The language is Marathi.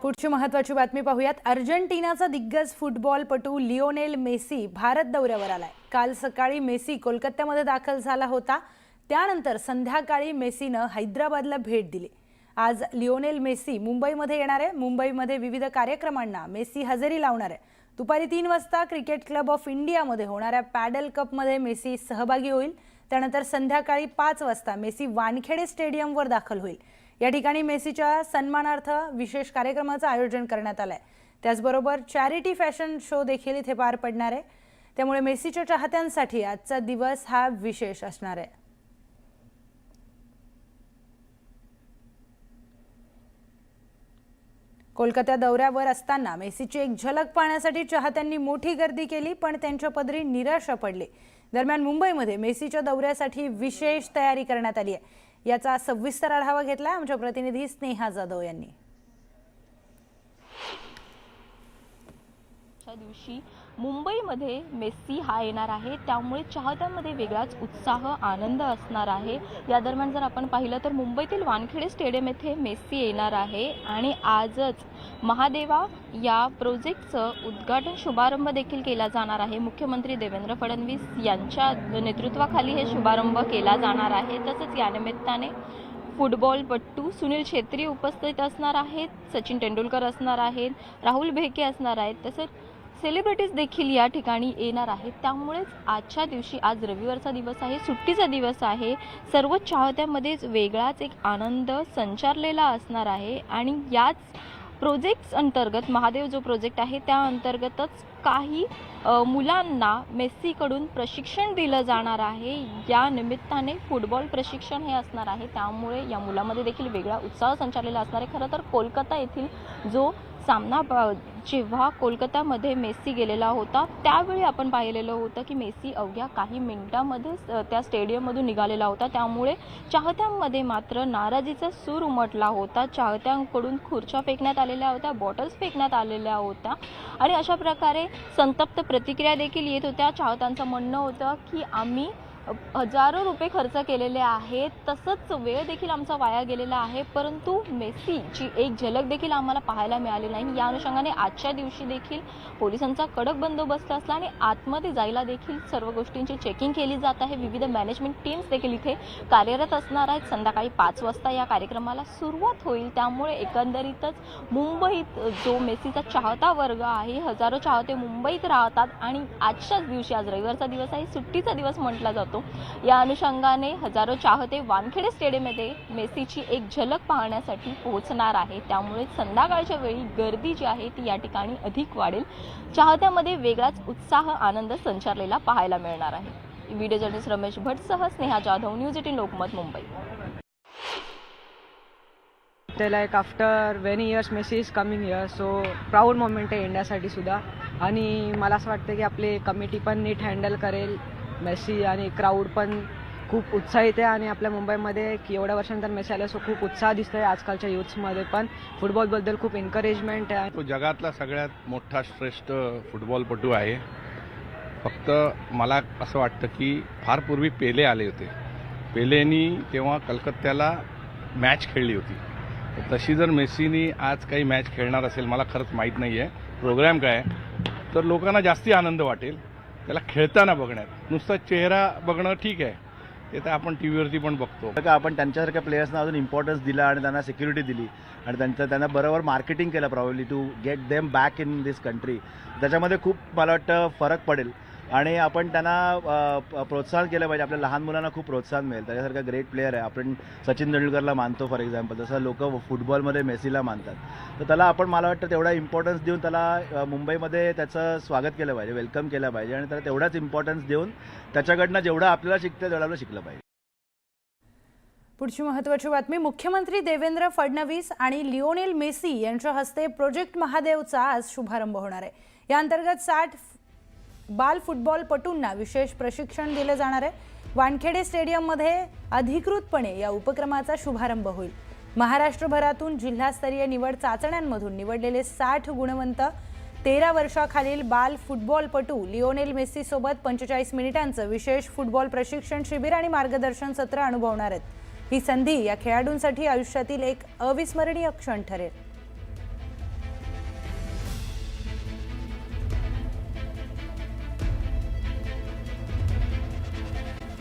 पुढची महत्त्वाची बातमी पाहूयात। अर्जेंटिनाचा दिग्गज फुटबॉलपटू लिओनेल मेसी भारत दौऱ्यावर आलाय। काल सकाळी मेसी कोलकात्यामध्ये दाखल झाला होता। त्यानंतर संध्याकाळी मेसीने हैदराबादला भेट दिली। आज लिओनेल मेसी मुंबईमध्ये येणार आहे। मुंबईमध्ये विविध कार्यक्रमांना मेसी हजेरी लावणार आहे। दुपारी 3 वाजता क्रिकेट क्लब ऑफ इंडियामध्ये होणाऱ्या पॅडल कपमध्ये मेसी सहभागी होईल। त्यानंतर संध्याकाळी 5 वाजता मेसी वानखेडे स्टेडियमवर दाखल होईल। या ठिकाणी मेसीच्या सन्मानार्थ विशेष कार्यक्रमाचे आयोजन करण्यात आले आहे। त्याचबरोबर चॅरिटी फॅशन शो देखील इथे पार पडणार आहे। त्यामुळे मेसीच्या चाहत्यांसाठी आजचा दिवस हा विशेष असणार आहे। कोलकाता दौऱ्यावर असताना मेसीची एक झलक पाहण्यासाठी चाहत्यांनी मोठी गर्दी केली, पण त्यांच्या पदरी निराशा पडली। दरम्यान मुंबईमध्ये मेसीच्या दौऱ्यासाठी विशेष तयारी करण्यात आली आहे। याचा सविस्तर आढावा घेतला आमच्या प्रतिनिधी स्नेहा जाधव यांनी। दिवशी मुंबईमध्ये मेसी हा येणार आहे, त्यामुळे चाहत्यांमध्ये वेगळाच उत्साह आनंद असणार आहे। या दरम्यान जर आपण पाहिलं तर मुंबईतील वानखेडे स्टेडियम येथे मेसी येणार आहे आणि आजच महादेवा या प्रोजेक्टचं उद्घाटन शुभारंभ देखील केला जाणार आहे। मुख्यमंत्री देवेंद्र फडणवीस यांच्या नेतृत्वाखाली हे शुभारंभ केला जाणार आहे। तसंच या निमित्ताने फुटबॉलपटू सुनील छेत्री उपस्थित असणार आहेत, सचिन तेंडुलकर असणार आहेत, राहुल भेके असणार आहेत, तसंच सेलिब्रिटीज देखील या ठिकाणी येणार आहेत। त्यामुळेच आजच्या दिवशी, आज रविवारचा दिवस आहे, सुट्टीचा दिवस आहे, सर्व चाहत्यांमध्येच वेगळाच एक आनंद संचारलेला असणार आहे। आणि याच प्रोजेक्ट्स अंतर्गत, महादेव जो प्रोजेक्ट आहे त्या अंतर्गतच काही मुलांना मेसीकडून प्रशिक्षण दिलं जाणार आहे। या निमित्ताने फुटबॉल प्रशिक्षण हे असणार आहे, त्यामुळे या मुलांमध्ये देखील वेगळा उत्साह संचारलेला असणार आहे। खरं तर कोलकाता येथील जो सामना जेव्हा कोलकातामध्ये मेसी गेलेला होता, त्यावेळी आपण पाहिलेलं होतं की मेसी अवघ्या काही मिनिटांमध्येच त्या स्टेडियममधून निघालेला होता। त्यामुळे चाहत्यांमध्ये मात्र नाराजीचा सूर उमटला होता। चाहत्यांकडून खुर्च्या फेकण्यात आलेल्या होत्या, बॉटल्स फेकण्यात आलेल्या होत्या आणि अशा प्रकारे संतप्त प्रतिक्रिया देखील येत होत्या। चाहत्यांचं म्हणणं होतं की आम्ही हजारो रुपये खर्च केलेले आहेत, तसंच वेळ देखील आमचा वाया गेलेला आहे, परंतु मेसीची एक झलक देखील आम्हाला पाहायला मिळाली नाही। या अनुषंगाने आजच्या दिवशी देखील पोलिसांचा कडक बंदोबस्त असला आणि आतमध्ये जायला देखील सर्व गोष्टींची चेकिंग केली जात आहे। विविध मॅनेजमेंट टीम्स देखील इथे कार्यरत असणार आहेत। संध्याकाळी 5 वाजता या कार्यक्रमाला सुरुवात होईल। त्यामुळे एकंदरीतच मुंबईत जो मेसीचा चाहता वर्ग आहे, हजारो चाहते मुंबईत राहतात आणि आजच्याच दिवशी, आज रविवारचा दिवस आहे, सुट्टीचा दिवस म्हटला जातो, या अनुषंगाने हजारो चाहते वानखेडे स्टेडियममध्ये मेसीची एक झलक पाहण्यासाठी पोहोचणार आहे। त्यामुळे संध्याकाळच्या वेळी गर्दी जी आहे ती या ठिकाणी अधिक वाढेल। चाहत्यांमध्ये वेगळाच उत्साह, आनंद संचारलेला पाहायला मिळणार आहे। व्हिडिओ जर्नलिस्ट रमेश भट्ट सह Sneha Jadhav, news 18 Lokmat, Mumbai. Like after many years Messi is coming here, so proud moment आहे इंडियासाठी सुद्धा। आणि मला असं वाटतं की आपली कमिटी पण नीट हँडल करेल मेसी, आणि क्राऊड पण खूप उत्साहित आहे। आणि आपल्या मुंबईमध्ये की एवढ्या वर्षांनंतर मेसी आला, सो खूप उत्साह दिसतोय आजकालच्या यूथ्समध्ये पण। फुटबॉलबद्दल खूप एन्करेजमेंट आहे। तो जगातला सगळ्यात मोठा श्रेष्ठ फुटबॉलपटू आहे। फक्त मला असं वाटतं की फार पूर्वी पेले आले होते, पेलेनी तेव्हा कलकत्त्याला मॅच खेळली होती। तशी जर मेसीनी आज काही मॅच खेळणार असेल, मला खरंच माहीत नाही आहे प्रोग्राम काय आहे, तर लोकांना जास्ती आनंद वाटेल त्याला खेळताना बघण्यात। नुसता चेहरा बघणं ठीक आहे, ते तर आपण टी व्हीवरती पण बघतो। का आपण त्यांच्यासारख्या प्लेयर्सना अजून इम्पॉर्टन्स दिला आणि त्यांना सिक्युरिटी दिली आणि त्यांना बरोबर मार्केटिंग केलं probably to get them back in this country, त्याच्यामध्ये खूप मला वाटतं फरक पडेल। आणि आपण त्यांना प्रोत्साहन केलं पाहिजे। आपल्या लहान मुलांना खूप प्रोत्साहन मिळेल। त्याच्यासारखा ग्रेट प्लेयर आहे, आपण सचिन तेंडुलकरला मानतो फॉर एक्झाम्पल, तसं लोक फुटबॉलमध्ये मेसीला मानतात। तर त्याला आपण, मला वाटतं, तेवढा इम्पॉर्टन्स देऊन त्याला मुंबईमध्ये त्याचं स्वागत केलं पाहिजे, वेलकम केलं पाहिजे आणि त्याला तेवढाच इम्पॉर्टन्स देऊन त्याच्याकडनं जेवढं आपल्याला शिकतं तेवढं आपल्याला शिकलं पाहिजे। पुढची महत्त्वाची बातमी, मुख्यमंत्री देवेंद्र फडणवीस आणि लिओनेल मेसी यांच्या हस्ते प्रोजेक्ट महादेवचा आज शुभारंभ होणार आहे। या अंतर्गत 60 बाल फुटबॉलपटूंना विशेष प्रशिक्षण दिले जाणार आहे। वानखेडे स्टेडियममध्ये अधिकृतपणे या उपक्रमाचा शुभारंभ होईल। महाराष्ट्रभरातून जिल्हास्तरीय निवड चाचण्यांमधून निवडलेले 60 गुणवंत 13 वर्षाखालील बाल फुटबॉलपटू लिओनेल मेसी सोबत 45 मिनिटांचं विशेष फुटबॉल प्रशिक्षण शिबिर आणि मार्गदर्शन सत्र अनुभवणार आहेत। ही संधी या खेळाडूंसाठी आयुष्यातील एक अविस्मरणीय क्षण ठरेल।